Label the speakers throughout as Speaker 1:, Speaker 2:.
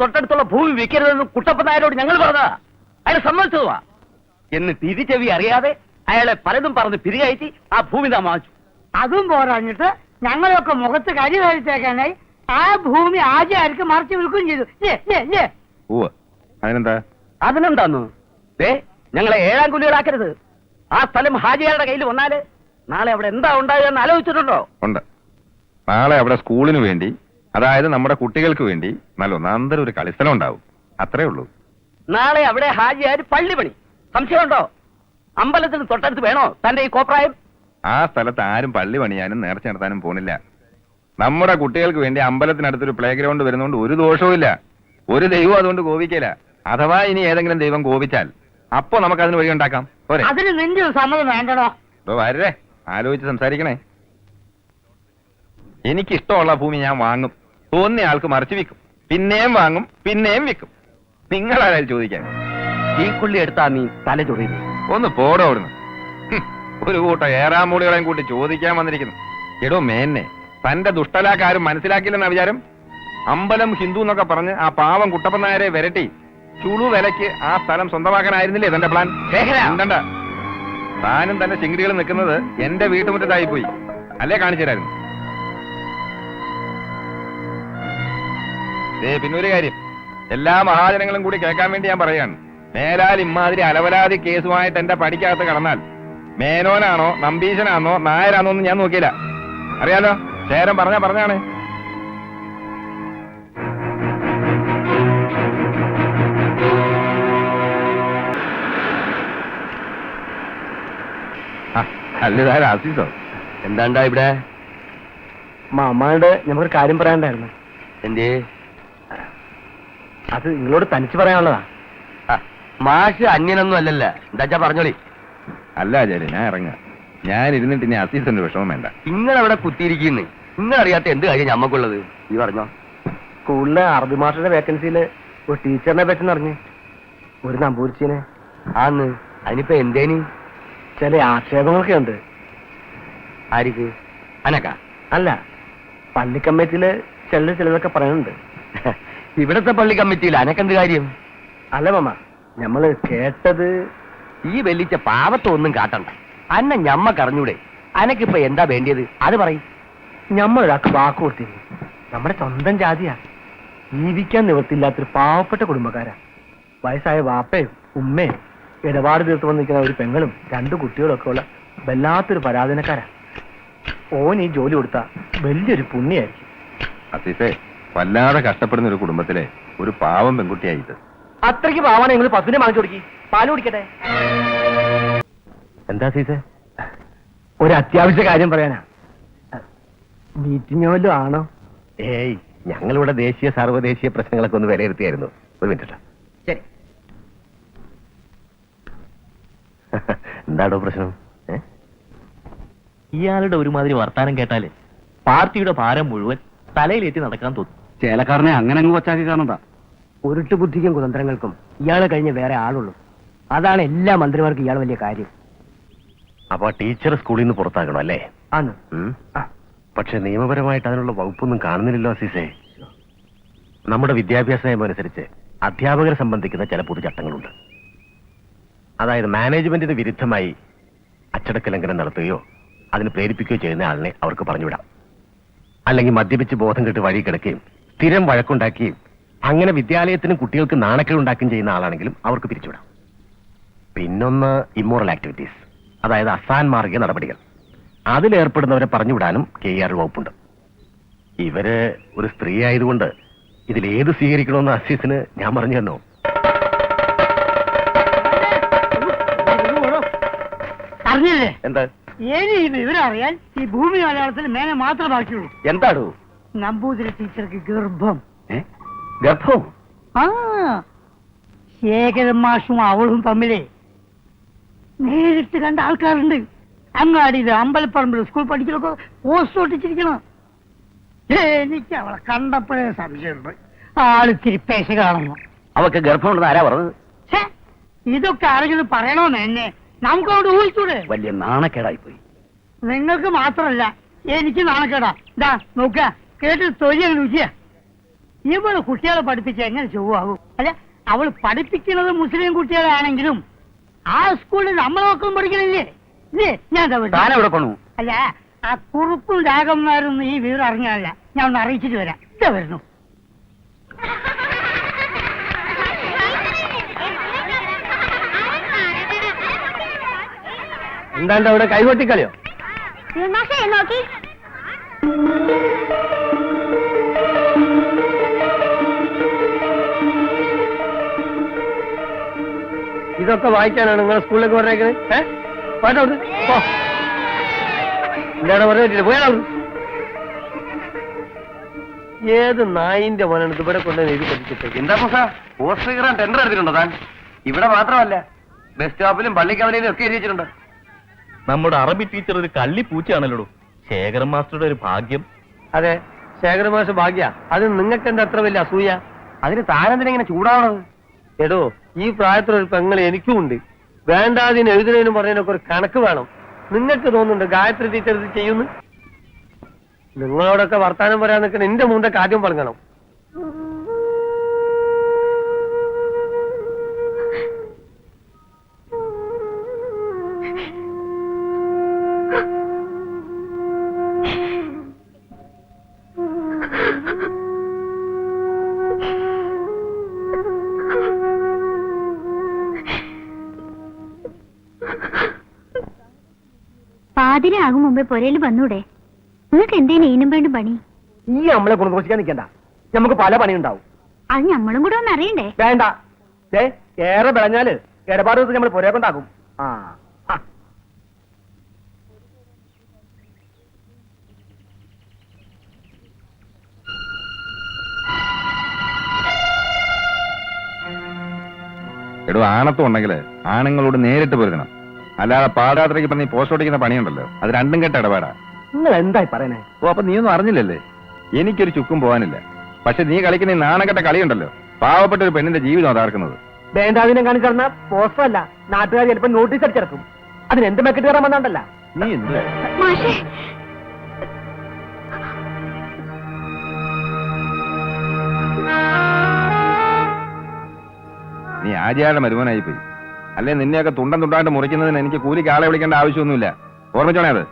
Speaker 1: തൊട്ടടുത്തുള്ള ഭൂമി വിൽക്കരുതെന്ന് കുട്ടപ്പൻ നായരോട് ഞങ്ങൾ പറഞ്ഞതാ. അയാൾ സമ്മതിച്ചതുവാ. എന്ന് തിരിച്ചെവി അറിയാതെ അയാളെ പലതും പറഞ്ഞ് പിരികയറ്റി ആ ഭൂമി നാം വാങ്ങിച്ചു.
Speaker 2: അതും പോരാഞ്ഞിട്ട് ഞങ്ങളൊക്കെ മുഖത്ത് കരി കഴിച്ചേക്കാനായി ആ ഭൂമി ആചാര്യർക്ക് മറിച്ച് വിൽക്കുകയും ചെയ്തു.
Speaker 3: അതിനെന്താ?
Speaker 1: അതിനെന്താന്നു ഞങ്ങളെ ഏഴാം കുലികളാക്കരുത്. ആ സ്ഥലം ഹാജിയാരുടെ കയ്യിൽ വന്നാല് നാളെ അവിടെ എന്താ ഉണ്ടാകുക എന്ന് ആലോചിച്ചിട്ടുണ്ടോ?
Speaker 3: ഉണ്ട്. നാളെ അവിടെ സ്കൂളിന് വേണ്ടി, അതായത് നമ്മുടെ കുട്ടികൾക്ക് വേണ്ടി നല്ല ഒന്നാന്തരം ഒരു കളിസ്ഥലം ഉണ്ടാവും. അത്രേ ഉള്ളൂ.
Speaker 1: നാളെ അവിടെ ഹാജിയാര് പള്ളി പണി. സംശയമുണ്ടോ? അമ്പലത്തിന് തൊട്ടടുത്ത് വേണോ തന്റെ ഈ കോപ്രായം?
Speaker 3: ആ സ്ഥലത്ത് ആരും പള്ളി പണിയാനും നേർച്ച നടത്താനും പോണില്ല. നമ്മുടെ കുട്ടികൾക്ക് വേണ്ടി അമ്പലത്തിനടുത്തൊരു പ്ലേ ഗ്രൗണ്ട് വരുന്നതുകൊണ്ട് ഒരു ദോഷവും ഇല്ല. ഒരു ദൈവം അതുകൊണ്ട് കോപിക്കില്ല. അഥവാ ഇനി ഏതെങ്കിലും ദൈവം കോപിച്ചാൽ അപ്പൊ നമുക്ക് അതിന് വഴി ഉണ്ടാക്കാം. പോരെ?
Speaker 2: അതിന് നിന്റെ സമ്മതം വേണ്ടടോ.
Speaker 3: വരേ, ആലോചിച്ച് സംസാരിക്കണേ. എനിക്കിഷ്ടമുള്ള ഭൂമി ഞാൻ വാങ്ങും. തോന്നിയ ആൾക്ക് മറിച്ച് വിൽക്കും. പിന്നെയും വാങ്ങും, പിന്നെയും വിൽക്കും. നിങ്ങളാരും ചോദിക്കാൻ
Speaker 1: ഈ കുള്ളി എടുത്താ നീ തല ചൊറിയുന്നു.
Speaker 3: ഒന്ന് പോടോ അവിടുന്ന്. ഒരു കൂട്ടം ഏറാമൂളികളെയും കൂട്ടി ചോദിക്കാൻ വന്നിരിക്കുന്നു. എടോ മേന്നെ, തന്റെ ദുഷ്ടലാക്കാരും മനസ്സിലാക്കില്ലെന്ന വിചാരം? അമ്പലം ഹിന്ദു എന്നൊക്കെ പറഞ്ഞ് ആ പാവം കുട്ടപ്പൻ നായരെ വിരട്ടി ചുളു വിലക്ക് ആ സ്ഥലം സ്വന്തമാക്കാനായിരുന്നില്ലേ തന്റെ പ്ലാൻ? ഉണ്ടണ്ട. താനും തന്റെ ചിങ്കിടികൾ നിൽക്കുന്നത് എന്റെ വീട്ടുമുറ്റത്തായി പോയി അല്ലേ? കാണിച്ചു തരായിരുന്നു. പിന്നൊരു കാര്യം, എല്ലാ മഹാജനങ്ങളും കൂടി കേൾക്കാൻ വേണ്ടി ഞാൻ പറയാണ്. മേലാൽ ഇമ്മാതിരി അലവലാതി കേസുമായിട്ട് എന്റെ പടിക്കകത്ത് കടന്നാൽ മേനോനാണോ നമ്പീശനാണോ നായരാണോ എന്ന് ഞാൻ നോക്കിയില്ല. അറിയാലോ, ശേരം പറഞ്ഞാണ്. അല്ലതായ ആസീസോ?
Speaker 1: എന്താണ്ടാ ഇവിടെ?
Speaker 4: മാമാണ്ട് ഞമ്മക്കൊരു കാര്യം പറയാനുണ്ടായിരുന്നു.
Speaker 1: എന്തേ?
Speaker 4: അത് നിങ്ങളോട് തനിച്ച് പറയാനുള്ളതാ.
Speaker 1: മാഷ് അന്യനൊന്നും അല്ലല്ല. എന്താച്ചാ പറഞ്ഞോളി.
Speaker 3: അല്ല ആചാര്യ, ഞാൻ ഇറങ്ങാം. ഞാൻ ഇരുന്നിട്ട് ഇനി അസീസിന്റെ വിഷമം വേണ്ട.
Speaker 1: നിങ്ങളവിടെ കുത്തിയിരിക്കുന്നു. നിങ്ങളറിയാത്ത എന്ത് കാര്യം ഞമ്മക്കുള്ളത്? ഈ പറഞ്ഞോ.
Speaker 4: സ്കൂളിലെ അറബി മാസ്റ്ററുടെ വേക്കൻസിയില് ഒരു ടീച്ചറിനെ പറ്റി അറിഞ്ഞ്, ഒരു നമ്പൂരിച്ചിനെ.
Speaker 1: ആന്ന്. അതിനിപ്പോ എന്തേനി?
Speaker 4: ചില ആക്ഷേപങ്ങളൊക്കെ ഉണ്ട്.
Speaker 1: ആർക്ക്? അനക്ക?
Speaker 4: അല്ല, പള്ളി കമ്മിറ്റിയില് ചിലതൊക്കെ പറയുന്നുണ്ട്.
Speaker 1: ഇവിടത്തെ പള്ളി കമ്മിറ്റിയിൽ അനക്കെന്ത് കാര്യം?
Speaker 4: അല്ല മാമ, ഞമ്മള് കേട്ടത്.
Speaker 1: ഈ വെല്ലിച്ച പാവത്തൊന്നും കാട്ടണ്ട. അന്ന ഞമ്മക്കറിഞ്ഞൂടെ? അനക്കിപ്പോ എന്താ വേണ്ടിയത് അത് പറയും.
Speaker 4: ഞമ്മളൊരാൾക്ക് വാക്ക് കൊടുത്തിരുന്നു. നമ്മുടെ സ്വന്തം ജാതിയാ. ജീവിക്കാൻ നിവൃത്തിയില്ലാത്തൊരു പാവപ്പെട്ട കുടുംബക്കാരാ. വയസ്സായ വാപ്പയും ഉമ്മയും ഇടപാട് തീർത്ത് വന്നിരിക്കുന്ന ഒരു പെങ്ങളും 2 കുട്ടികളും ഒക്കെ ഉള്ള വല്ലാത്തൊരു പരാധീനക്കാരാ. ഓൻ ഈ ജോലി കൊടുത്താ വലിയൊരു പുണ്യായിരിക്കും.
Speaker 3: അസീസേ, വല്ലാതെ കഷ്ടപ്പെടുന്ന ഒരു കുടുംബത്തിലെ ഒരു പാവം പെൺകുട്ടിയായിട്ട്.
Speaker 4: അത്രയ്ക്ക് പാവാണ്. നിങ്ങൾ പശുവിനെ വാങ്ങിച്ചു കൊടുക്കി, പാല് കുടിക്കട്ടെ.
Speaker 3: എന്താ അസീസേ?
Speaker 4: ഒരു അത്യാവശ്യ കാര്യം പറയാനാ. മീറ്റിംഗ് വല്ലതും ആണോ?
Speaker 5: ഏയ്, ഞങ്ങളിവിടെ ദേശീയ സർവ്വദേശീയ പ്രശ്നങ്ങളൊക്കെ ഒന്ന് വിലയിരുത്തിയായിരുന്നു. ഒരു മിനിറ്റ്.
Speaker 4: ശരി.
Speaker 5: എന്താണോ പ്രശ്നം?
Speaker 6: ഇയാളുടെ ഒരുമാതിരി വർത്താനം കേട്ടാല് പാർട്ടിയുടെ ഭാരം മുഴുവൻ തലയിലേറ്റി നടക്കാൻ തോന്നും.
Speaker 1: ചേലക്കാരനെ അങ്ങനെ അങ്ങ് കൊച്ചാക്കി കാണണ്ട.
Speaker 4: ഉരുട്ട് ബുദ്ധിക്കും കുതന്ത്രങ്ങൾക്കും ഇയാളെ കഴിഞ്ഞ് വേറെ ആളുള്ളൂ. അതാണ് എല്ലാ മന്ത്രിമാർക്കും ഇയാൾ വലിയ കാര്യം.
Speaker 5: അപ്പൊ ടീച്ചർ സ്കൂളിൽ നിന്ന് പുറത്താക്കണോ അല്ലേ?
Speaker 4: ആണ്.
Speaker 5: പക്ഷെ നിയമപരമായിട്ട് അതിനുള്ള വകുപ്പൊന്നും കാണുന്നില്ലല്ലോ അസീസേ. നമ്മുടെ വിദ്യാഭ്യാസ നിയമം അനുസരിച്ച് അധ്യാപകരെ സംബന്ധിക്കുന്ന ചില പൊതുചട്ടങ്ങളുണ്ട്. അതായത് മാനേജ്മെന്റിന് വിരുദ്ധമായി അച്ചടക്ക ലംഘനം നടത്തുകയോ അതിന് പ്രേരിപ്പിക്കുകയോ ചെയ്യുന്ന ആളിനെ അവർക്ക് പറഞ്ഞുവിടാം. അല്ലെങ്കിൽ മദ്യപിച്ച് ബോധം കെട്ട് വഴി കിടക്കുകയും സ്ഥിരം വഴക്കുണ്ടാക്കുകയും അങ്ങനെ വിദ്യാലയത്തിനും കുട്ടികൾക്ക് നാണക്കേടുണ്ടാക്കുകയും ചെയ്യുന്ന ആളാണെങ്കിലും അവർക്ക് പിരിച്ചുവിടാം. പിന്നൊന്ന് ഇമ്മോറൽ ആക്ടിവിറ്റീസ്, അതായത് അസാൻമാർഗിക നടപടികൾ. അതിലേർപ്പെടുന്നവരെ പറഞ്ഞുവിടാനും KER വകുപ്പുണ്ട്. ഇവര് ഒരു സ്ത്രീ ആയതുകൊണ്ട് ഇതിലേത് സ്വീകരിക്കണമെന്ന് അസീസിന് ഞാൻ പറഞ്ഞു തന്നോ?
Speaker 2: അറിഞ്ഞില്ലേ?
Speaker 5: എന്താ?
Speaker 2: ഇനി ഈ വിവരം അറിയാൻ ഈ ഭൂമി മലയാളത്തിൽ മേനെ മാത്രമേ ബാക്കിയുള്ളൂ.
Speaker 5: എന്താണോ?
Speaker 2: നമ്പൂതിരി ടീച്ചർക്ക് ഗർഭം.
Speaker 5: ഗർഭവും?
Speaker 2: ആ, ശേഖരൻ മാഷും അവളും തമ്മിലേ നേരിട്ട് കണ്ട ആൾക്കാരുണ്ട്. അങ്ങാടിയില് അമ്പലപ്പറമ്പിൽ സ്കൂൾ പഠിക്കലൊക്കെ പോസ്റ്റ് ഒട്ടിച്ചിരിക്കണം. എനിക്ക് അവളെ കണ്ടപ്പോഴേ സംശയമുണ്ട്. ആളിത്തിരി പേശ കാണുന്നു.
Speaker 1: അവക്ക് ഗർഭമുണ്ടെന്ന് ആരാ പറഞ്ഞത്?
Speaker 2: ഇതൊക്കെ ആരെങ്കിലും പറയണോന്ന് എന്നെ നമുക്കവിടെ ഊഹിച്ചൂടെ?
Speaker 1: വലിയ നാണക്കേടായി പോയി.
Speaker 2: നിങ്ങൾക്ക് മാത്രല്ല എനിക്ക് നാണക്കേടാ. ഇതാ നോക്ക, കേട്ട് തൊഴിൽ രുചിയാ. ഇവള് കുട്ടികളെ പഠിപ്പിച്ച് എങ്ങനെ ചൊവ്വാകും? അല്ല, അവള് പഠിപ്പിക്കുന്നത് മുസ്ലിം കുട്ടികളാണെങ്കിലും ആ സ്കൂളിൽ നമ്മളെ മക്കളും പഠിക്കണില്ലേ? ഇല്ലേ? ഞാൻ
Speaker 1: താനെവിടെ പോണു?
Speaker 2: അല്ല, ആ കുറുപ്പും രാഗന്മാരൊന്നും ഈ വിവരം അറിഞ്ഞാലല്ല. ഞാൻ ഒന്ന് അറിയിച്ചിട്ട് വരാം. ഇതാ വരുന്നു.
Speaker 4: എന്താണ്ട് അവിടെ കൈകൊട്ടിക്കളിയോ?
Speaker 2: നോക്കി
Speaker 4: ഇതൊക്കെ വായിക്കാനാണ് നിങ്ങളെ സ്കൂളിലേക്ക് പറഞ്ഞേക്കുന്നത്? പാട്ടോട് എന്താണ് പറഞ്ഞിട്ടില്ല, പോയാ ഏത് നായിന്റെ മോനാണ് ഇവിടെ കൊണ്ട് എഴുതി പഠിച്ചിട്ട്?
Speaker 1: എന്താ പോസ്റ്റർ കീറാൻ ടെൻഡർ എടുത്തിട്ടുണ്ടോ താൻ? ഇവിടെ മാത്രമല്ല, ബസ് സ്റ്റോപ്പിലും പള്ളിക്കവലയിലും ഒക്കെ എഴുതി വെച്ചിട്ടുണ്ട്.
Speaker 6: നമ്മുടെ അറബി ടീച്ചർ ഒരു കള്ളി പൂച്ചയാണല്ലോ. ശേഖരൻ മാസ്റ്ററുടെ ഒരു ഭാഗ്യം.
Speaker 4: അതെ, ശേഖരമാഷ ഭാഗ്യ. അത് നിങ്ങൾക്ക് എന്താ അത്ര വലിയ അസൂയ?
Speaker 1: അതിന് താനെന്തിനെങ്ങനെ ചൂടാവണത്?
Speaker 4: എടോ, ഈ പ്രായത്തിലൊരു പെങ്ങൾ എനിക്കും ഉണ്ട്. വേണ്ടാതിന് എഴുതുന്നതിനും പറയുന്നതിനൊക്കെ ഒരു കണക്ക് വേണം. നിങ്ങൾക്ക് തോന്നുന്നുണ്ട് ഗായത്രി ടീച്ചർ ഇത് ചെയ്യുന്നു? നിങ്ങളോടൊക്കെ വർത്താനം പറയാൻ നിൽക്കുന്ന എന്റെ മുമ്പൊക്കെ ആദ്യം പറഞ്ഞണം.
Speaker 7: പാതിരാകും മുമ്പേ പുരയിൽ വന്നൂടെ? നിങ്ങൾക്ക് എന്തേലും ഈനും വേണ്ടും പണി?
Speaker 4: ഈ നമ്മളെ കുണുകുറിക്കാൻ നിൽക്കണ്ട, നമുക്ക് പല പണിയുണ്ടാവും.
Speaker 7: അത് നമ്മളും കൂടെ ഒന്ന് അറിയണ്ടേ?
Speaker 4: വേണ്ട, ഏറെ വിളഞ്ഞാല് ഇടപാട് ദിവസം നമ്മൾ പുരയെ കൊണ്ടാക്കും.
Speaker 3: എടോ, ആണത്വം ഉണ്ടെങ്കിൽ ആണുങ്ങളോട് നേരിട്ട് പൊരുതണം. അല്ലാതെ പാദയാത്രയ്ക്ക് പറഞ്ഞ് പോസ്റ്റ് ഓടിക്കുന്ന പണിയുണ്ടല്ലോ, അത് രണ്ടും കെട്ട ഇടപാടാ.
Speaker 4: നിങ്ങൾ എന്തായി പറയണേ?
Speaker 3: ഓ, അപ്പൊ നീയൊന്നും അറിഞ്ഞില്ലല്ലേ? എനിക്കൊരു ചുക്കും പോകാനില്ല. പക്ഷെ നീ കളിക്കുന്ന ഈ നാണക്കെട്ട കളിയുണ്ടല്ലോ, പാവപ്പെട്ട ഒരു പെണ്ണിന്റെ ജീവിതം അതാർക്കുന്നത്.
Speaker 4: വേണ്ടാതിനെ കാണിച്ചിരുന്ന പോസ്റ്റർ അല്ല, നാട്ടുകാർ ചിലപ്പോൾ നോട്ടീസ് അടിച്ചിറക്കും. അതിന് എന്ത് മെക്കെട്ട് കയറാൻ വന്നാണ്ടല്ല.
Speaker 3: നീ എന്ത്
Speaker 7: മാഷേ,
Speaker 3: നീ ആചാരുടെ മരുമനായി പോയി. അല്ലെ നിന്നെയൊക്കെ തുണ്ടം തുണ്ടായിട്ട് മുറിക്കുന്നതിന് എനിക്ക് കൂലിക്ക് ആളെ വിളിക്കേണ്ട ആവശ്യമൊന്നുമില്ല. ഓർമ്മിച്ചോണേ അത്.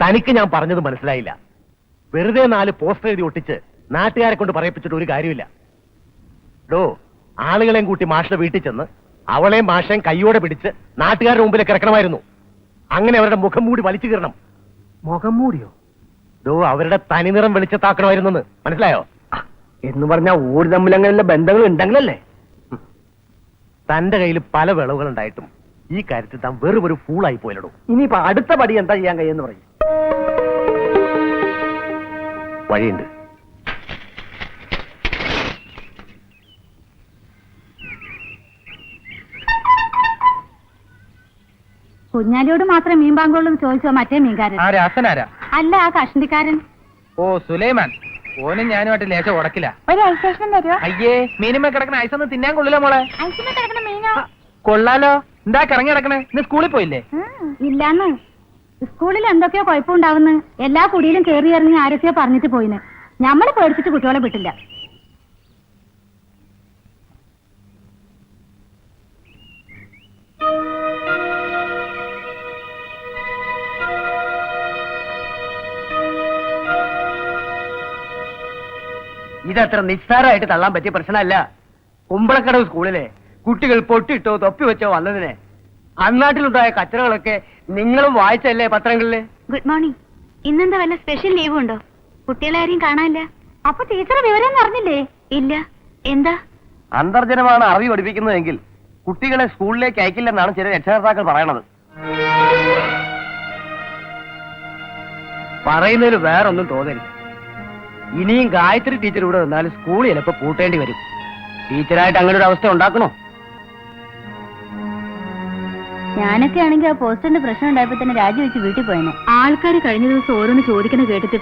Speaker 4: തനിക്ക് ഞാൻ പറഞ്ഞത് മനസ്സിലായില്ല. വെറുതെ 4 പോസ്റ്റർ എഴുതി ഒട്ടിച്ച് നാട്ടുകാരെ കൊണ്ട് പറയിപ്പിച്ചിട്ട് ഒരു കാര്യമില്ല. ഡോ, ആളുകളെയും കൂട്ടി മാഷിന്റെ വീട്ടിൽ ചെന്ന് അവളെയും മാഷയും കൈയോടെ പിടിച്ച് നാട്ടുകാരുടെ മുമ്പിലേക്ക് ഇറക്കണമായിരുന്നു. അങ്ങനെ അവരുടെ മുഖം മൂടി വലിച്ചു കീറണം. മുഖം മൂടിയോ? ഡോ, അവരുടെ തനിനിറം വെളിച്ചത്താക്കണമായിരുന്നെന്ന് മനസ്സിലായോ? എന്ന് പറഞ്ഞാൽ ഓടി തമ്മിൽ അങ്ങനെയുള്ള ബന്ധങ്ങൾ ഉണ്ടെങ്കിലല്ലേ. തന്റെ കയ്യിൽ പല വിളവുകൾ ഉണ്ടായിട്ടും ഈ കാര്യത്തിൽ താൻ വെറും ഒരു ഫൂളായി പോയില്ലടോ. ഇനിയിപ്പോ അടുത്ത പടി എന്താ ചെയ്യാൻ കഴിയെന്ന് പറയും. വഴിയുണ്ട്.
Speaker 7: കുഞ്ഞാലിയോട് മാത്രം മീൻ ബാങ്കോളും ചോദിച്ചോ മറ്റേ മീൻകാരൻ? അല്ല, ആ കഷണ്ടിക്കാരൻ.
Speaker 8: ഓ, സുലൈമാൻ. ഓനും ഞാനുമായിട്ട് ലേശം ഉടക്കില്ല.
Speaker 7: ഒരു ഐസേഷൻ തരുമോ?
Speaker 8: അയ്യേ, മീനുമേ കിടക്കണ ഐസൊന്നും തിന്നാൻ കൊള്ളില്ല മോളെ.
Speaker 7: ഐസിന് കിടക്കുന്ന മീനോ?
Speaker 8: കൊള്ളാലോ. എന്താ കറങ്ങി കിടക്കണേ? ഇന്ന് സ്കൂളിൽ പോയില്ലേ?
Speaker 7: ഇല്ലാന്ന്. സ്കൂളിൽ എന്തൊക്കെയോ കുഴപ്പമുണ്ടാവുന്നു. എല്ലാ കുടിയിലും കയറി ഇറങ്ങി ആരൊക്കെയോ പറഞ്ഞിട്ട് പോയിന്. ഞമ്മള് പേടിച്ചിട്ട് കുട്ടികളെ വിട്ടില്ല.
Speaker 1: ഇതത്ര നിസ്സാരമായിട്ട് തള്ളാൻ പറ്റിയ പ്രശ്നമല്ല. കുമ്പളക്കടവ് സ്കൂളിലെ കുട്ടികൾ പൊട്ടിട്ടോ തൊപ്പി വെച്ചോ വന്നതിന് അന്നാട്ടിലുണ്ടായ കച്ചറകളൊക്കെ നിങ്ങളും വായിച്ചല്ലേ പത്രങ്ങളില്?
Speaker 7: Good morning. ഇന്നെന്താ വല്ല സ്പെഷ്യൽ ലീവ് ഉണ്ടോ? കുട്ടികളെ ആരെയും കാണാനില്ല. അപ്പൊ ടീച്ചർ വിവരം അറിഞ്ഞില്ലേ? ഇല്ല. എന്താ?
Speaker 1: അന്തർജനമാണ് അറിവ് പഠിപ്പിക്കുന്നതെങ്കിൽ കുട്ടികളെ സ്കൂളിലേക്ക് അയക്കില്ലെന്നാണ് ചില രക്ഷകർത്താക്കൾ പറയണത്. പറയുന്നതിൽ വേറൊന്നും തോന്നരുത്. ഇനിയും ഗായത്രി ടീച്ചർ ഇവിടെ വന്നാൽ സ്കൂൾ ചിലപ്പോ പൂട്ടേണ്ടി വരും. ടീച്ചറായിട്ട് അങ്ങനെ ഒരു അവസ്ഥ ഉണ്ടാക്കണോ?
Speaker 7: ഞാനൊക്കെ ആണെങ്കിൽ ആ പോസ്റ്ററിന്റെ പ്രശ്നം ഉണ്ടായപ്പോ തന്നെ രാജിവെച്ച് വീട്ടിൽ പോയെന്നെ. ആൾക്കാർ കഴിഞ്ഞ ദിവസം ഓരോന്ന് ചോദിക്കുന്ന കേട്ടിട്ട്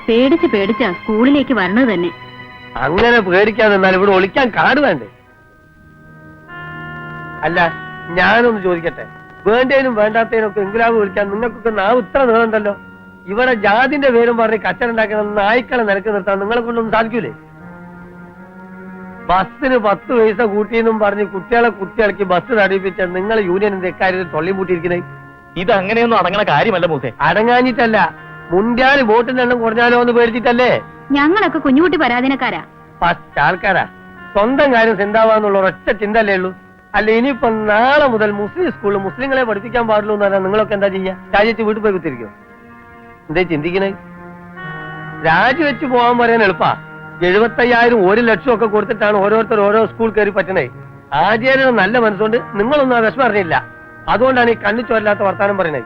Speaker 7: പേടിച്ചാ സ്കൂളിലേക്ക് വരണത് തന്നെ.
Speaker 1: അങ്ങനെ പേടിക്കാതെ എന്നാൽ ഇവിടെ ഒളിക്കാൻ കാട് വേണ്ടേ? അല്ല, ഞാനൊന്ന് ചോദിക്കട്ടെ, വേണ്ടതിനും വേണ്ടാത്തതിനും ഒക്കെ ഇംഗ്ലാബ് വിളിക്കാൻ നിങ്ങൾക്കൊക്കെ നാവ് ഇത്ര നീളണ്ടല്ലോ. ഇവിടെ ജാതിന്റെ പേരും പറഞ്ഞ് കച്ചറുണ്ടാക്കുന്ന നായ്ക്കളെ നിലക്ക് നിർത്താൻ നിങ്ങളെ കൊണ്ടൊന്നും സാധിക്കൂലേ? ബസ്സിന് 10 പൈസ കൂട്ടിയെന്നും പറഞ്ഞ് കുട്ടികളെ കുത്തിയിളക്കി ബസ് തടിപ്പിച്ച നിങ്ങൾ യൂണിയനിന്റെ ഇക്കാര്യത്തിൽ തൊള്ളിമുട്ടിയിരിക്കുന്നത്.
Speaker 6: ഇത് അങ്ങനെയൊന്നും അടങ്ങണ കാര്യമല്ല മൂസേ.
Speaker 1: അടങ്ങാഞ്ഞിട്ടല്ല, മുൻകാല് വോട്ടിന്റെ എണ്ണം കുറഞ്ഞാലോ എന്ന് പേടിച്ചിട്ടല്ലേ?
Speaker 7: ഞങ്ങളൊക്കെ കുഞ്ഞുകുട്ടി പരാധീനക്കാരാ.
Speaker 1: ഫസ്റ്റ് ആൾക്കാരാ. സ്വന്തം കാര്യം ചിന്താവാന്നുള്ള ഒരൊറ്റ ചിന്തല്ലേ ഉള്ളൂ. അല്ല, ഇനിയിപ്പൊ നാളെ മുതൽ മുസ്ലിം സ്കൂളിൽ മുസ്ലിങ്ങളെ പഠിപ്പിക്കാൻ പാടുള്ളൂ എന്ന് പറഞ്ഞാൽ നിങ്ങളൊക്കെ എന്താ ചെയ്യാ? രാജിവെച്ച് വീട്ടിൽ പോയി കുത്തിരിക്കും. എന്തേ ചിന്തിക്കണേ? രാജിവെച്ച് പോകാൻ പറയാൻ എളുപ്പാ. 75,000 1 ലക്ഷം ഒക്കെ കൊടുത്തിട്ടാണ് ഓരോരുത്തർ ഓരോ സ്കൂൾ കയറി പറ്റണേ. ആചാര്യ നല്ല മനസ്സുകൊണ്ട് നിങ്ങളൊന്നും ആ വിഷമം അറിഞ്ഞില്ല. അതുകൊണ്ടാണ് ഈ കണ്ണിച്ചോരില്ലാത്ത വർത്താനം പറയണേ.